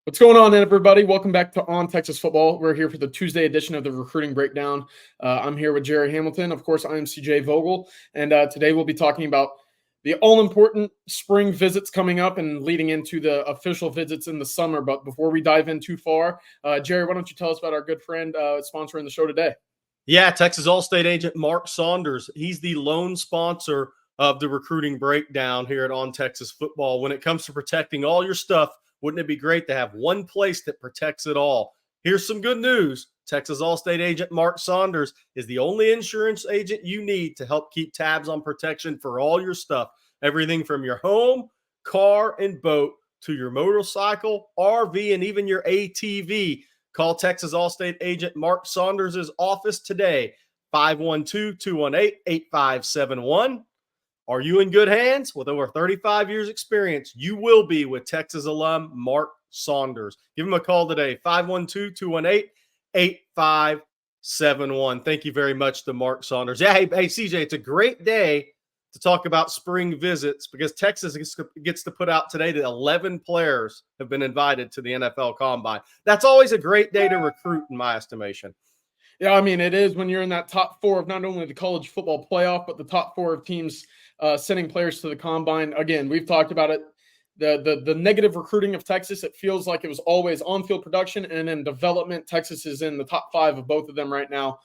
What's going on, everybody? Welcome back to On Texas Football. We're here for the Tuesday edition of the Recruiting Breakdown. I'm here with Gerry Hamilton. Of course, I am CJ Vogel, and today we'll be talking about the all-important spring visits coming up and leading into the official visits in the summer. But before we dive in too far, Gerry, why don't you tell us about our good friend sponsoring the show today? Yeah, Texas All-State agent Mark Saunders. He's the lone sponsor of the Recruiting Breakdown here at On Texas Football. When it comes to protecting all your stuff, wouldn't it be great to have one place that protects it all? Here's some good news. Texas All-State agent Mark Saunders is the only insurance agent you need to help keep tabs on protection for all your stuff. Everything from your home, car, and boat to your motorcycle, RV, and even your ATV. Call Texas All-State agent Mark Saunders' office today, 512-218-8571. Are you in good hands? With over 35 years experience, you will be with Texas alum Mark Saunders. Give him a call today, 512-218-8571. Thank you very much to Mark Saunders. Yeah, hey, CJ, it's a great day to talk about spring visits because Texas gets to put out today that 11 players have been invited to the NFL Combine. That's always a great day to recruit, in my estimation. Yeah, I mean, it is when you're in that top four of not only the college football playoff, but the top four of teams sending players to the Combine. Again, we've talked about it. The negative recruiting of Texas, it feels like it was always on-field production and then development. Texas is in the top five of both of them right now.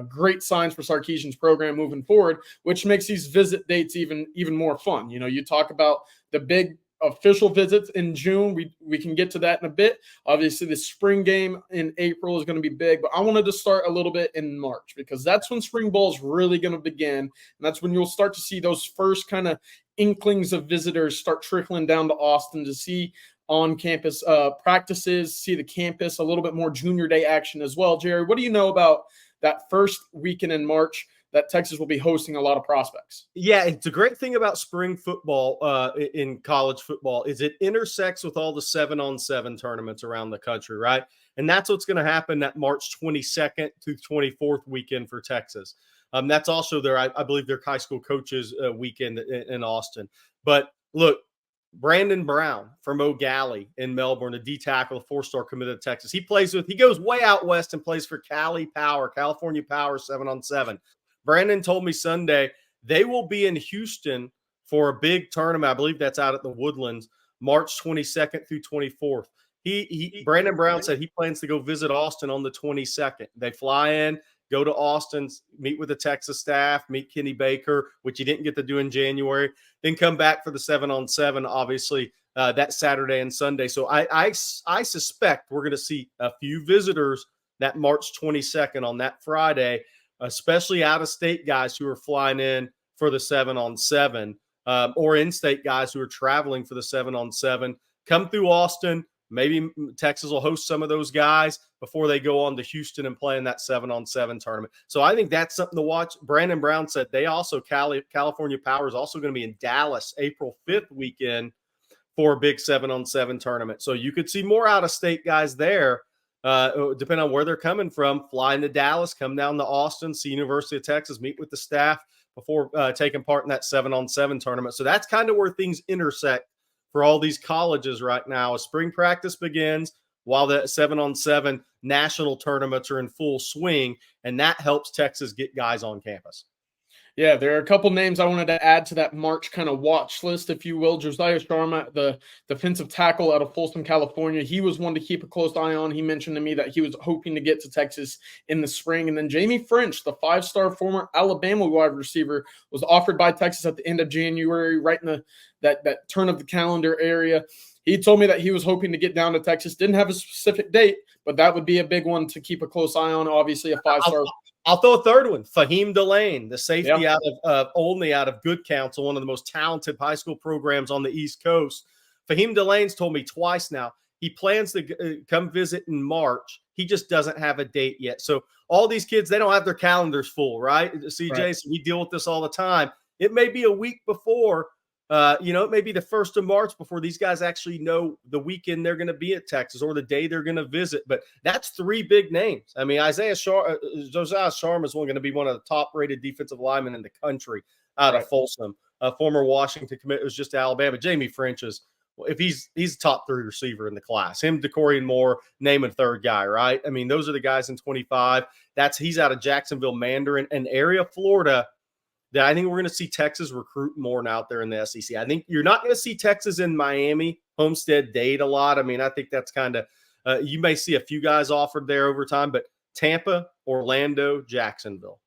Great signs for Sarkisian's program moving forward, which makes these visit dates even more fun. You know, you talk about the big official visits in June. We can get to that in a bit. Obviously, the spring game in April is going to be big, but I wanted to start a little bit in March because that's when spring ball is really going to begin, and that's when you'll start to see those first kind of inklings of visitors start trickling down to Austin to see on-campus practices, see the campus, a little bit more junior day action as well. Gerry, what do you know about that first weekend in March that Texas will be hosting a lot of prospects? Yeah, it's a great thing about spring football in college football is it intersects with all the 7-on-7 tournaments around the country, right? And that's what's going to happen that March 22nd to 24th weekend for Texas. That's also I believe, their high school coaches weekend in Austin. But look, Brandon Brown from O'Galley in Melbourne, a D tackle, a 4-star committed to Texas. He goes way out west and plays for California Power 7-on-7. Brandon told me Sunday they will be in Houston for a big tournament. I believe that's out at the Woodlands, March 22nd through 24th. Brandon Brown said he plans to go visit Austin on the 22nd. They fly in, go to Austin, meet with the Texas staff, meet Kenny Baker, which he didn't get to do in January, then come back for the 7-on-7, obviously, that Saturday and Sunday. So I suspect we're going to see a few visitors that March 22nd on that Friday, especially out-of-state guys who are flying in for the 7-on-7 or in-state guys who are traveling for the 7-on-7. Come through Austin. Maybe Texas will host some of those guys before they go on to Houston and play in that 7-on-7 tournament. So I think that's something to watch. Brandon Brown said they also, California Power is also going to be in Dallas April 5th weekend for a big 7-on-7 tournament. So you could see more out-of-state guys there. Depending on where they're coming from, fly into Dallas, come down to Austin, see University of Texas, meet with the staff before taking part in that 7-on-7 tournament. So that's kind of where things intersect for all these colleges right now as spring practice begins while the 7-on-7 national tournaments are in full swing, and that helps Texas get guys on campus. Yeah, there are a couple names I wanted to add to that March kind of watch list, if you will. Josiah Sharma, the defensive tackle out of Folsom, California. He was one to keep a close eye on. He mentioned to me that he was hoping to get to Texas in the spring. And then Jamie French, the 5-star former Alabama wide receiver, was offered by Texas at the end of January, right in that turn of the calendar area. He told me that he was hoping to get down to Texas. Didn't have a specific date, but that would be a big one to keep a close eye on. Obviously, a 5-star. I'll throw a third one. Fahim Delane, the safety out of Good Counsel, one of the most talented high school programs on the East Coast. Fahim Delane's told me twice now he plans to come visit in March. He just doesn't have a date yet. So all these kids, they don't have their calendars full, right? CJ, right. So we deal with this all the time. It may be a week before. It may be the 1st of March before these guys actually know the weekend they're going to be at Texas or the day they're going to visit. But that's 3 big names. I mean, Josiah Sharma is going to be one of the top-rated defensive linemen in the country out of Folsom. Former Washington commit was just Alabama. Jamie French is if he's top 3 receiver in the class. Him, DeCorian Moore, name a third guy, right? I mean, those are the guys in 25. He's out of Jacksonville, Mandarin, an area of Florida that I think we're going to see Texas recruit more out there in the SEC. I think you're not going to see Texas in Miami, Homestead, Dade a lot. I mean, I think that's kind of you may see a few guys offered there over time, but Tampa, Orlando, Jacksonville.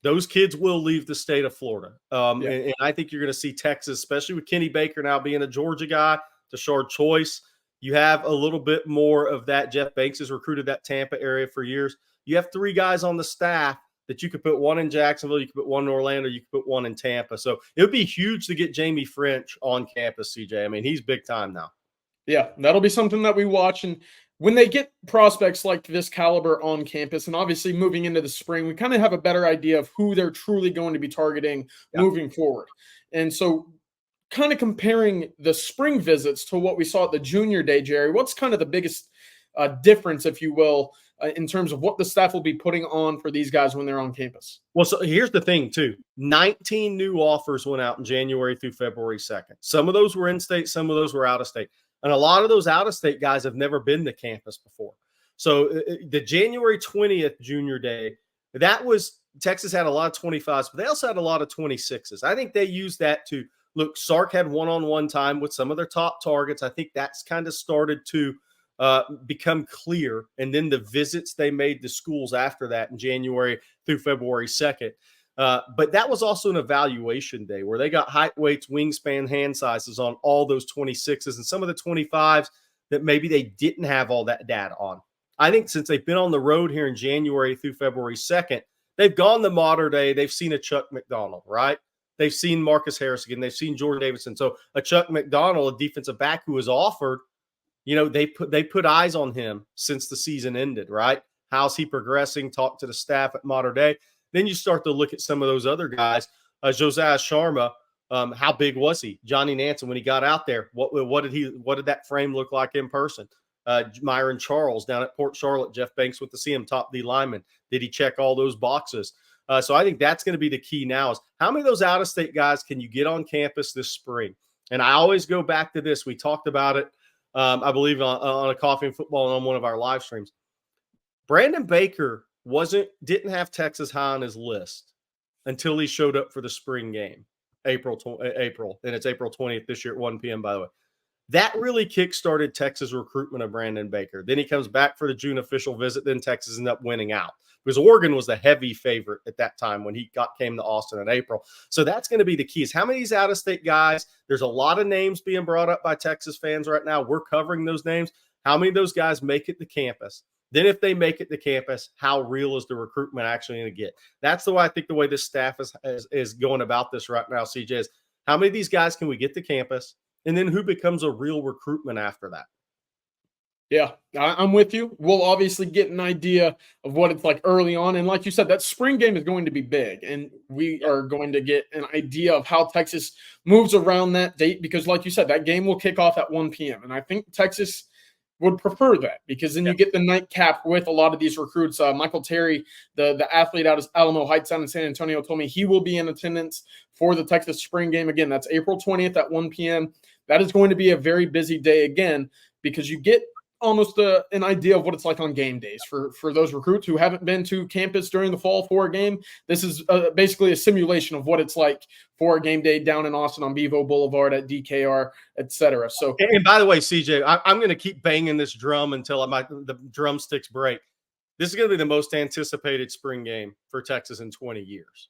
Those kids will leave the state of Florida. And I think you're going to see Texas, especially with Kenny Baker now being a Georgia guy, Tashard Choice. You have a little bit more of that. Jeff Banks has recruited that Tampa area for years. You have 3 guys on the staff that you could put one in Jacksonville, you could put one in Orlando, you could put one in Tampa. So it would be huge to get Jamie French on campus, CJ. I mean, he's big time now. Yeah, that'll be something that we watch. And when they get prospects like this caliber on campus, and obviously moving into the spring, we kind of have a better idea of who they're truly going to be targeting moving forward. And so kind of comparing the spring visits to what we saw at the junior day, Gerry, what's kind of the biggest difference, if you will, in terms of what the staff will be putting on for these guys when they're on campus? Well, so here's the thing, too. 19 new offers went out in January through February 2nd. Some of those were in-state, some of those were out-of-state. And a lot of those out-of-state guys have never been to campus before. So the January 20th junior day, that was – Texas had a lot of 25s, but they also had a lot of 26s. I think they used that to – look, Sark had one-on-one time with some of their top targets. I think that's kind of started to become clear. And then the visits they made to schools after that in January through February 2nd. But that was also an evaluation day where they got height, weights, wingspan, hand sizes on all those 26s and some of the 25s that maybe they didn't have all that data on. I think since they've been on the road here in January through February 2nd, they've gone to modern day. They've seen a Chuck McDonald, right? They've seen Marcus Harris again. They've seen Jordan Davidson. So a Chuck McDonald, a defensive back who was offered, you know, they put eyes on him since the season ended, right? How's he progressing? Talk to the staff at modern day. Then you start to look at some of those other guys. Josiah Sharma, how big was he? Johnny Nansen, when he got out there, what did that frame look like in person? Myron Charles down at Port Charlotte, Jeff Banks with the CM top D lineman. Did he check all those boxes? So I think that's going to be the key now is how many of those out-of-state guys can you get on campus this spring? And I always go back to this. We talked about it, I believe, on a Coffee and Football on one of our live streams. Brandon Baker didn't have Texas high on his list until he showed up for the spring game, April, and it's April 20th this year at 1 p.m., by the way. That really kickstarted Texas recruitment of Brandon Baker. Then he comes back for the June official visit. Then Texas ended up winning out because Oregon was the heavy favorite at that time when he came to Austin in April. So that's going to be the key is how many of these out-of-state guys, there's a lot of names being brought up by Texas fans right now. We're covering those names. How many of those guys make it to campus? Then if they make it to campus, how real is the recruitment actually going to get? That's the way I think the way this staff is going about this right now, CJ, is how many of these guys can we get to campus? And then who becomes a real recruitment after that? Yeah, I'm with you. We'll obviously get an idea of what it's like early on. And like you said, that spring game is going to be big. And we are going to get an idea of how Texas moves around that date because, like you said, that game will kick off at 1 p.m. And I think Texas would prefer that because then you get the nightcap with a lot of these recruits. Michael Terry, the athlete out of Alamo Heights down in San Antonio, told me he will be in attendance for the Texas spring game. Again, that's April 20th at 1 p.m. That is going to be a very busy day again because you get almost an idea of what it's like on game days for those recruits who haven't been to campus during the fall for a game. This is basically a simulation of what it's like for a game day down in Austin on Bevo Boulevard at DKR, etc. So, and by the way, CJ, I'm going to keep banging this drum until the drumsticks break. This is going to be the most anticipated spring game for Texas in 20 years.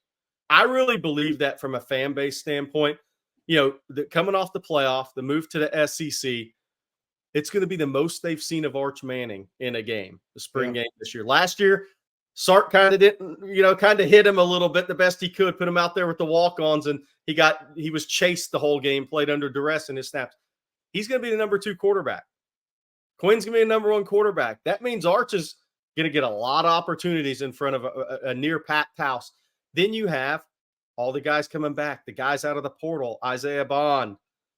I really believe that from a fan base standpoint. You know, coming off the playoff, the move to the SEC, it's going to be the most they've seen of Arch Manning in a game, the spring game this year. Last year, Sark kind of didn't, kind of hit him a little bit the best he could, put him out there with the walk-ons, and he was chased the whole game, played under duress in his snaps. He's going to be the number 2 quarterback. Quinn's going to be the number 1 quarterback. That means Arch is going to get a lot of opportunities in front of a near-packed house. Then you have all the guys coming back, the guys out of the portal, Isaiah Bond,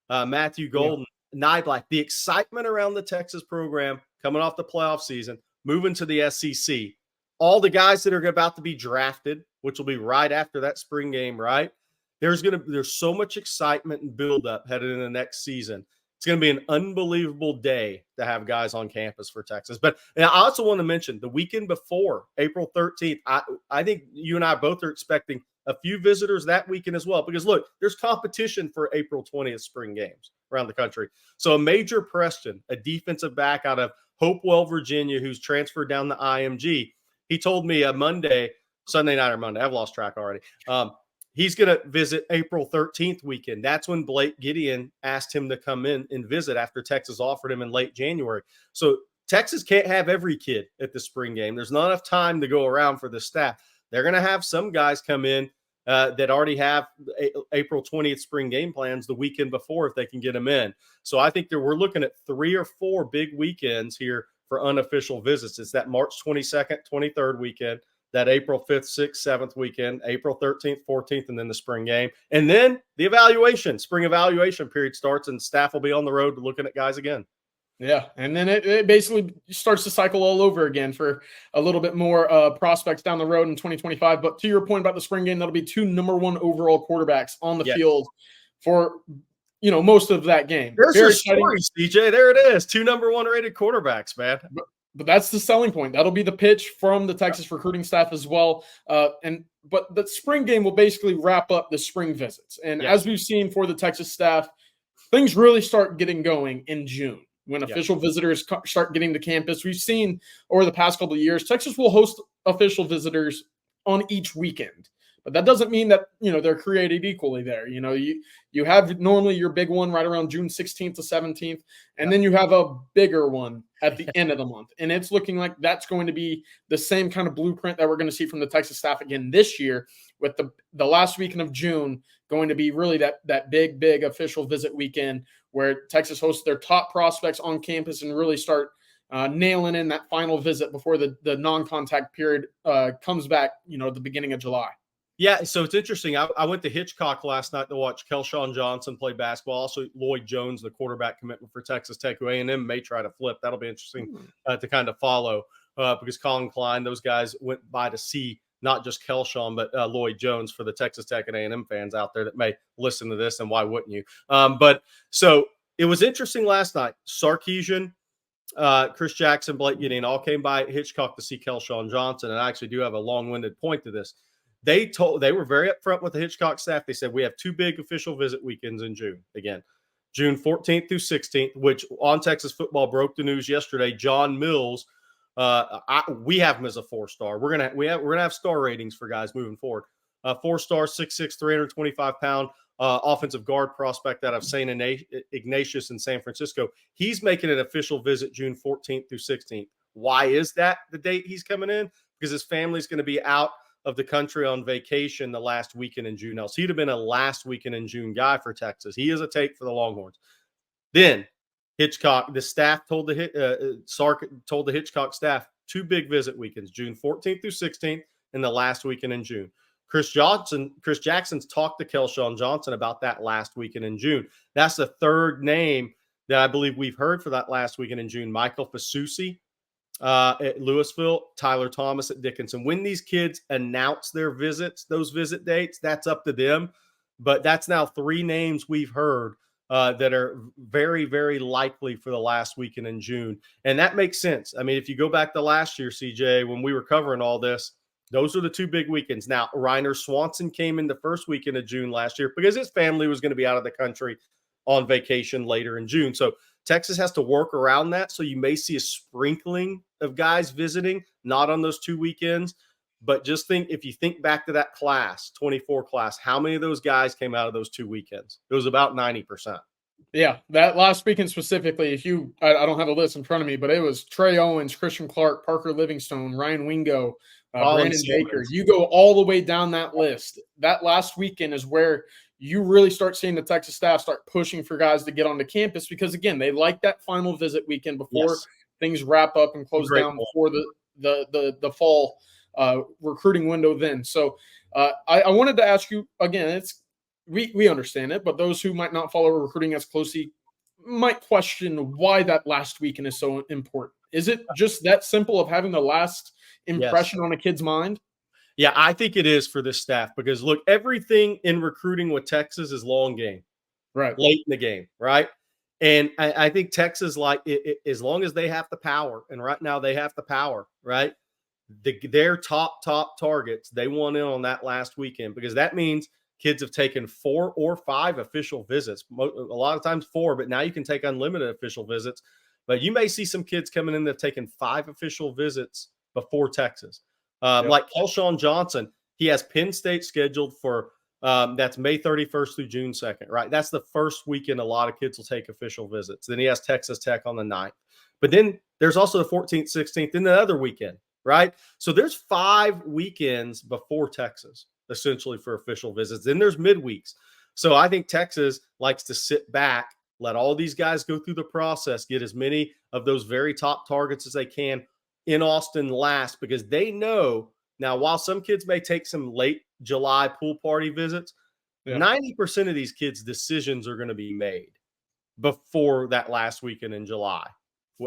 Matthew Golden, Niblack, the excitement around the Texas program coming off the playoff season, moving to the SEC, all the guys that are about to be drafted, which will be right after that spring game, right? There's so much excitement and buildup headed into the next season. It's going to be an unbelievable day to have guys on campus for Texas. But I also want to mention the weekend before, April 13th, I think you and I both are expecting a few visitors that weekend as well. Because, look, there's competition for April 20th spring games around the country. So a Major Preston, a defensive back out of Hopewell, Virginia, who's transferred down to IMG, he told me Sunday night or Monday, I've lost track already, he's going to visit April 13th weekend. That's when Blake Gideon asked him to come in and visit after Texas offered him in late January. So Texas can't have every kid at the spring game. There's not enough time to go around for the staff. They're going to have some guys come in that already have April 20th spring game plans the weekend before if they can get them in. So I think that we're looking at 3 or 4 big weekends here for unofficial visits. It's that March 22nd, 23rd weekend, that April 5th, 6th, 7th weekend, April 13th, 14th, and then the spring game. And then the spring evaluation period starts, and staff will be on the road looking at guys again. Yeah, and then it basically starts to cycle all over again for a little bit more prospects down the road in 2025. But to your point about the spring game, that'll be 2 number 1 overall quarterbacks on the field for most of that game. There's your story, CJ. There it is. 2 number 1 rated quarterbacks, man. But that's the selling point. That'll be the pitch from the Texas recruiting staff as well. But the spring game will basically wrap up the spring visits. And as we've seen for the Texas staff, things really start getting going in June when official visitors start getting to campus. We've seen over the past couple of years, Texas will host official visitors on each weekend. But that doesn't mean that, they're created equally there. You have normally your big one right around June 16th to 17th, and then you have a bigger one at the end of the month. And it's looking like that's going to be the same kind of blueprint that we're going to see from the Texas staff again this year, with the last weekend of June going to be really that big official visit weekend where Texas hosts their top prospects on campus and really start nailing in that final visit before the non-contact period comes back, at the beginning of July. Yeah, so it's interesting. I went to Hitchcock last night to watch Kelshawn Johnson play basketball. Also, Lloyd Jones, the quarterback commitment for Texas Tech, who A&M may try to flip. That'll be interesting to kind of follow because Colin Klein, those guys went by to see not just Kelshawn, but Lloyd Jones for the Texas Tech and A&M fans out there that may listen to this, and why wouldn't you? But so it was interesting last night. Sarkisian, Chris Jackson, Blake Gideon all came by Hitchcock to see Kelshawn Johnson, and I actually do have a long-winded point to this. They were very upfront with the Hitchcock staff. They said, we have 2 big official visit weekends in June. Again, June 14th through 16th, which on Texas football broke the news yesterday. John Mills, we have him as a 4-star. We're gonna have star ratings for guys moving forward. 4-star, 6'6", 325-pound offensive guard prospect out of St. Ignatius in San Francisco. He's making an official visit June 14th through 16th. Why is that the date he's coming in? Because his family's going to be out of the country on vacation the last weekend in June. Else he'd have been a last weekend in June guy for Texas. He is a take for the Longhorns. Then Hitchcock, the staff told Sark told the Hitchcock staff 2 big visit weekends, June 14th through 16th, and the last weekend in June. Chris Jackson's talked to Kelshawn Johnson about that last weekend in June. That's the 3rd name that I believe we've heard for that last weekend in June. Michael Fasusi at Louisville, Tyler Thomas at Dickinson. When these kids announce their visits, those visit dates, that's up to them. But that's now 3 names we've heard that are very, very likely for the last weekend in June. And that makes sense. I mean, if you go back to last year, CJ, when we were covering all this, those are the 2 big weekends. Now, Reiner Swanson came in the first weekend of June last year because his family was going to be out of the country on vacation later in June. So Texas has to work around that. So you may see a sprinkling of guys visiting, not on those 2 weekends. But just if you think back to that class, 24 class, how many of those guys came out of those 2 weekends? It was about 90%. Yeah, that last weekend specifically, I don't have a list in front of me, but it was Trey Owens, Christian Clark, Parker Livingstone, Ryan Wingo, Brandon Baker. You go all the way down that list. That last weekend is where you really start seeing the Texas staff start pushing for guys to get onto campus because, again, they like that final visit weekend before things wrap up and close down before the fall recruiting window then. So I wanted to ask you, again, we understand it, but those who might not follow recruiting as closely might question why that last weekend is so important. Is it just that simple of having the last impression on a kid's mind? Yeah, I think it is for this staff because, look, everything in recruiting with Texas is long game, right? Late in the game, right? And I think Texas, like as long as they have the power, and right now they have the power, right? Their top targets, they want in on that last weekend, because that means kids have taken 4 or 5 official visits. A lot of times 4, but now you can take unlimited official visits. But you may see some kids coming in that have taken 5 official visits before Texas. Like Kelshawn Johnson, he has Penn State scheduled for that's May 31st through June 2nd, right? That's the first weekend a lot of kids will take official visits. Then he has Texas Tech on the 9th. But then there's also the 14th, 16th, and the other weekend, right? So there's 5 weekends before Texas, essentially, for official visits. Then there's midweeks. So I think Texas likes to sit back, let all these guys go through the process, get as many of those very top targets as they can in Austin last, because they know now, while some kids may take some late July pool party visits, 90% of these kids' decisions are going to be made before that last weekend in July,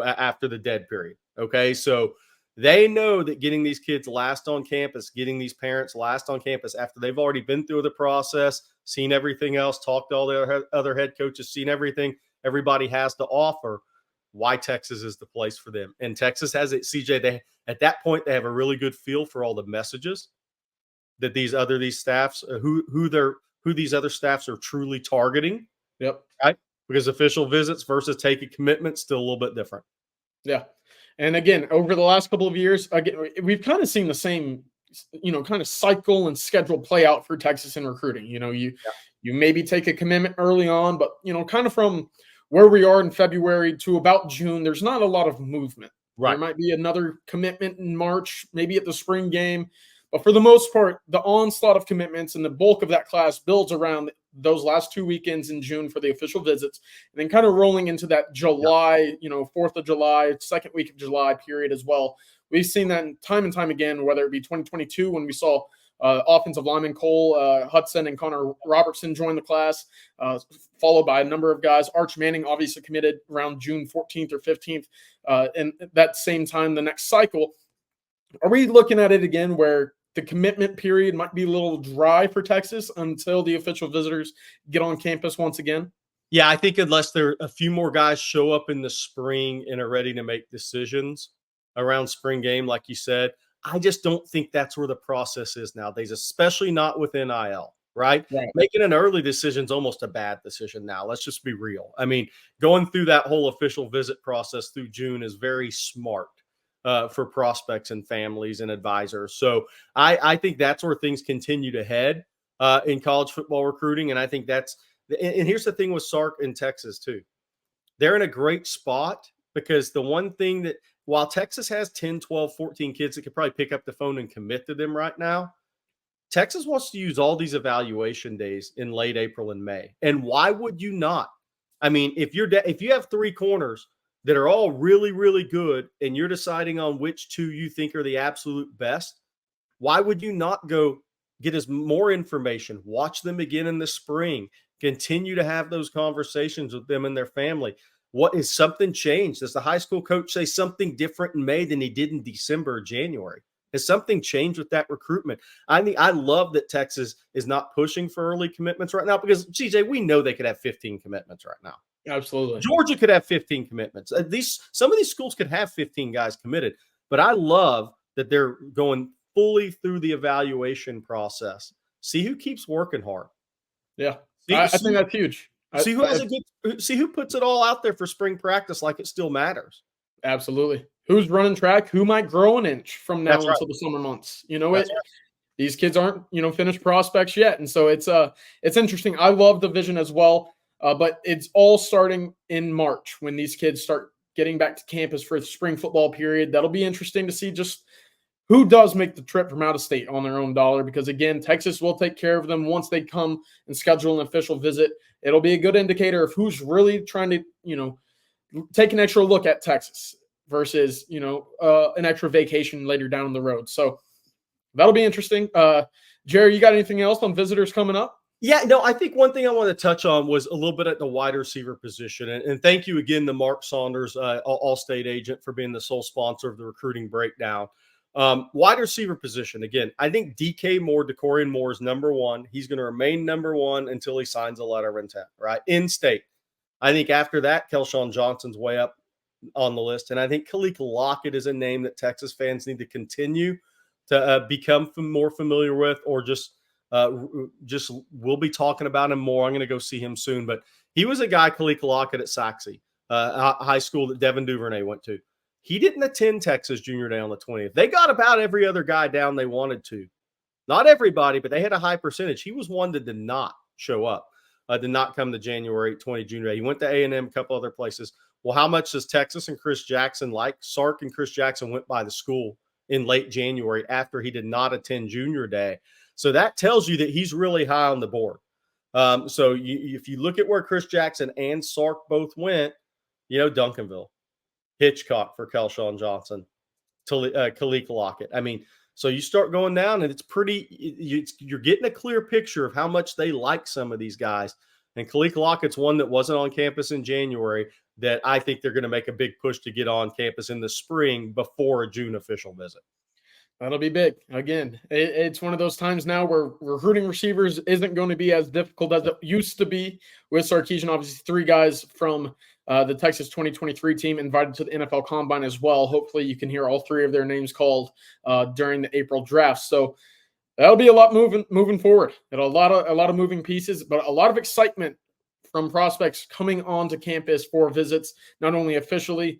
after the dead period. Okay, so they know that getting these kids last on campus, getting these parents last on campus after they've already been through the process, seen everything else, talked to all the other head coaches, seen everything everybody has to offer, why Texas is the place for them. And Texas has it, CJ. At that point, they have a really good feel for all the messages that these staffs, who these other staffs are truly targeting. Yep. Right? Because official visits versus taking commitments, still a little bit different. Yeah. And again, over the last couple of years, again, we've kind of seen the same, kind of cycle and schedule play out for Texas in recruiting. You maybe take a commitment early on, but, kind of from where we are in February to about June, there's not a lot of movement. Right. There might be another commitment in March, maybe at the spring game. But for the most part, the onslaught of commitments and the bulk of that class builds around those last 2 weekends in June for the official visits, and then kind of rolling into that July, 4th of July, second week of July period as well. We've seen that time and time again, whether it be 2022 when we saw offensive lineman Cole Hudson and Connor Robertson join the class, followed by a number of guys. Arch Manning obviously committed around June 14th or 15th. And that same time, the next cycle. Are we looking at it again where the commitment period might be a little dry for Texas until the official visitors get on campus once again? Yeah, I think unless there a few more guys show up in the spring and are ready to make decisions around spring game, like you said, I just don't think that's where the process is nowadays, especially not with NIL, right? Making an early decision is almost a bad decision now. Let's just be real. I mean, going through that whole official visit process through June is very smart for prospects and families and advisors. So I think that's where things continue to head in college football recruiting. And I think and here's the thing with Sark in Texas too. They're in a great spot because the one thing that, while Texas has 10, 12, 14 kids that could probably pick up the phone and commit to them right now, Texas wants to use all these evaluation days in late April and May. And why would you not? I mean, if you have 3 corners that are all really, really good, and you're deciding on which 2 you think are the absolute best, why would you not go get us more information, watch them again in the spring, continue to have those conversations with them and their family? What is something changed? Does the high school coach say something different in May than he did in December or January? Has something changed with that recruitment? I mean, I love that Texas is not pushing for early commitments right now because, GJ, we know they could have 15 commitments right now. Absolutely. Georgia could have 15 commitments. Some of these schools could have 15 guys committed, but I love that they're going fully through the evaluation process. See who keeps working hard. Yeah, I think that's huge. See who puts it all out there for spring practice like it still matters. Absolutely. Who's running track? Who might grow an inch from now until the summer months? These kids aren't finished prospects yet, and so it's interesting. I love the vision as well. But it's all starting in March when these kids start getting back to campus for the spring football period. That'll be interesting to see just who does make the trip from out of state on their own dollar, because, again, Texas will take care of them once they come and schedule an official visit. It'll be a good indicator of who's really trying to, take an extra look at Texas versus, an extra vacation later down the road. So that'll be interesting. Gerry, you got anything else on visitors coming up? Yeah, no, I think one thing I want to touch on was a little bit at the wide receiver position. And thank you again to Mark Saunders, All-State agent, for being the sole sponsor of the recruiting breakdown. Wide receiver position, again, I think Decorian Moore is number 1. He's going to remain number 1 until he signs a letter of intent, right? In state. I think after that, Kelshawn Johnson's way up on the list. And I think Khaleke Lockett is a name that Texas fans need to continue to become more familiar with, or just we'll be talking about him more. I'm going to go see him soon. But he was a guy, Khaleke Lockett, at Saxe high school that Devin Duvernay went to. He didn't attend Texas Junior Day on the 20th. They got about every other guy down they wanted to. Not everybody, but they had a high percentage. He was one that did not show up, did not come to January 20 Junior Day. He went to A&M, a couple other places. Well, how much does Texas and Chris Jackson like? Sark and Chris Jackson went by the school in late January after he did not attend Junior Day. So that tells you that he's really high on the board. So if you look at where Chris Jackson and Sark both went, Duncanville, Hitchcock for Kelshawn Johnson, Khaleke Lockett. I mean, so you start going down, and it's you're getting a clear picture of how much they like some of these guys. And Khaleke Lockett's one that wasn't on campus in January that I think they're going to make a big push to get on campus in the spring before a June official visit. That'll be big. Again, it's one of those times now where recruiting receivers isn't going to be as difficult as it used to be with Sarkisian. Obviously, 3 guys from the Texas 2023 team invited to the NFL Combine as well. Hopefully, you can hear all 3 of their names called during the April draft. So that'll be a lot moving forward. And a lot of moving pieces, but a lot of excitement from prospects coming onto campus for visits, not only officially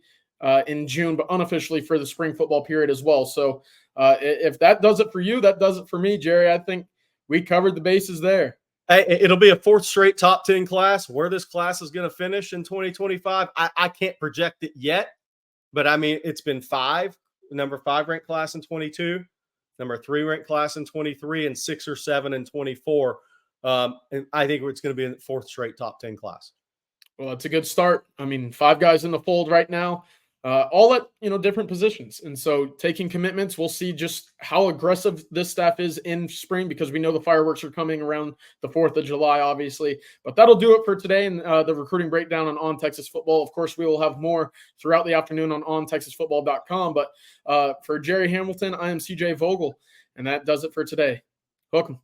in June, but unofficially for the spring football period as well. So if that does it for you, that does it for me, Gerry. I think we covered the bases there. Hey, it'll be a 4th straight top 10 class. Where this class is going to finish in 2025, I can't project it yet. But, I mean, it's been 5, number 5 ranked class in 22, number 3 ranked class in 23, and 6 or 7 in 24. And I think it's going to be a 4th straight top 10 class. Well, it's a good start. I mean, 5 guys in the fold right now. All at different positions, and so taking commitments. We'll see just how aggressive this staff is in spring, because we know the fireworks are coming around the 4th of July, obviously. But that'll do it for today in the recruiting breakdown on Texas Football. Of course, we will have more throughout the afternoon on ontexasfootball.com. But for Gerry Hamilton, I am CJ Vogel, and that does it for today. Welcome.